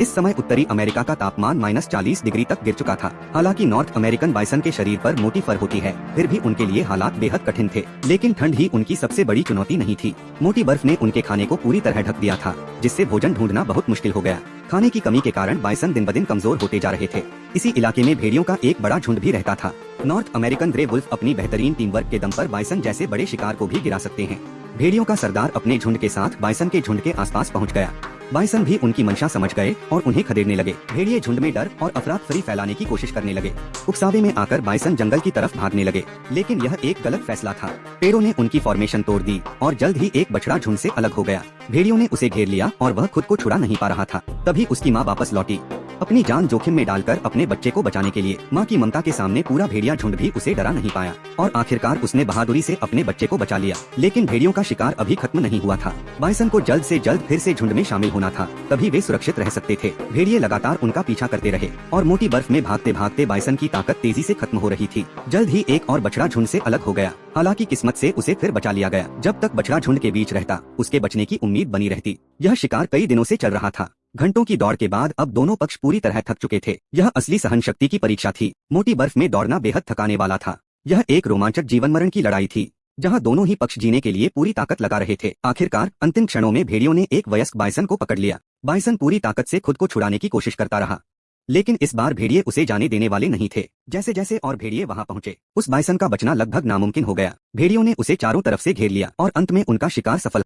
इस समय उत्तरी अमेरिका का तापमान -40 डिग्री तक गिर चुका था। हालांकि नॉर्थ अमेरिकन बाइसन के शरीर पर मोटी फर होती है, फिर भी उनके लिए हालात बेहद कठिन थे। लेकिन ठंड ही उनकी सबसे बड़ी चुनौती नहीं थी। मोटी बर्फ ने उनके खाने को पूरी तरह ढक दिया था, जिससे भोजन ढूंढना बहुत मुश्किल हो गया। खाने की कमी के कारण बाइसन दिन ब दिन कमजोर होते जा रहे थे। इसी इलाके में भेड़ियों का एक बड़ा झुंड भी रहता था। नॉर्थ अमेरिकन ग्रे वुल्फ अपनी बेहतरीन टीम वर्क के दम पर बाइसन जैसे बड़े शिकार को भी गिरा सकते हैं। भेड़ियों का सरदार अपने झुंड के साथ बाइसन के झुंड के आसपास पहुंच गया। बाइसन भी उनकी मंशा समझ गए और उन्हें खदेड़ने लगे। भेड़िए झुंड में डर और अफरा तफरी फैलाने की कोशिश करने लगे। उकसावे में आकर बाइसन जंगल की तरफ भागने लगे, लेकिन यह एक गलत फैसला था। पेड़ों ने उनकी फॉर्मेशन तोड़ दी और जल्द ही एक बछड़ा झुंड से अलग हो गया। भेड़ियों ने उसे घेर लिया और वह खुद को छुड़ा नहीं पा रहा था। तभी उसकी माँ वापस लौटी। अपनी जान जोखिम में डालकर अपने बच्चे को बचाने के लिए माँ की ममता के सामने पूरा भेड़िया झुंड भी उसे डरा नहीं पाया और आखिरकार उसने बहादुरी से अपने बच्चे को बचा लिया। लेकिन भेड़ियों का शिकार अभी खत्म नहीं हुआ था। बाइसन को जल्द से जल्द फिर से झुंड में शामिल होना था, तभी वे सुरक्षित रह सकते थे। भेड़िए लगातार उनका पीछा करते रहे और मोटी बर्फ में भागते भागते बाइसन की ताकत तेजी से खत्म हो रही थी। जल्द ही एक और बछड़ा झुंड से अलग हो गया। हालांकि किस्मत से उसे फिर बचा लिया गया। जब तक बछड़ा झुंड के बीच रहता, उसके बचने की उम्मीद बनी रहती। यह शिकार कई दिनों से चल रहा था। घंटों की दौड़ के बाद अब दोनों पक्ष पूरी तरह थक चुके थे। यह असली सहन शक्ति की परीक्षा थी। मोटी बर्फ में दौड़ना बेहद थकाने वाला था। यह एक रोमांचक जीवन मरण की लड़ाई थी, जहां दोनों ही पक्ष जीने के लिए पूरी ताकत लगा रहे थे। आखिरकार अंतिम क्षणों में भेड़ियों ने एक वयस्क बाइसन को पकड़ लिया। बाइसन पूरी ताकत से खुद को छुड़ाने की कोशिश करता रहा, लेकिन इस बार भेड़िए उसे जाने देने वाले नहीं थे। जैसे जैसे और भेड़िए वहां पहुंचे, उस बाइसन का बचना लगभग नामुमकिन हो गया। भेड़ियों ने उसे चारों तरफ से घेर लिया और अंत में उनका शिकार सफल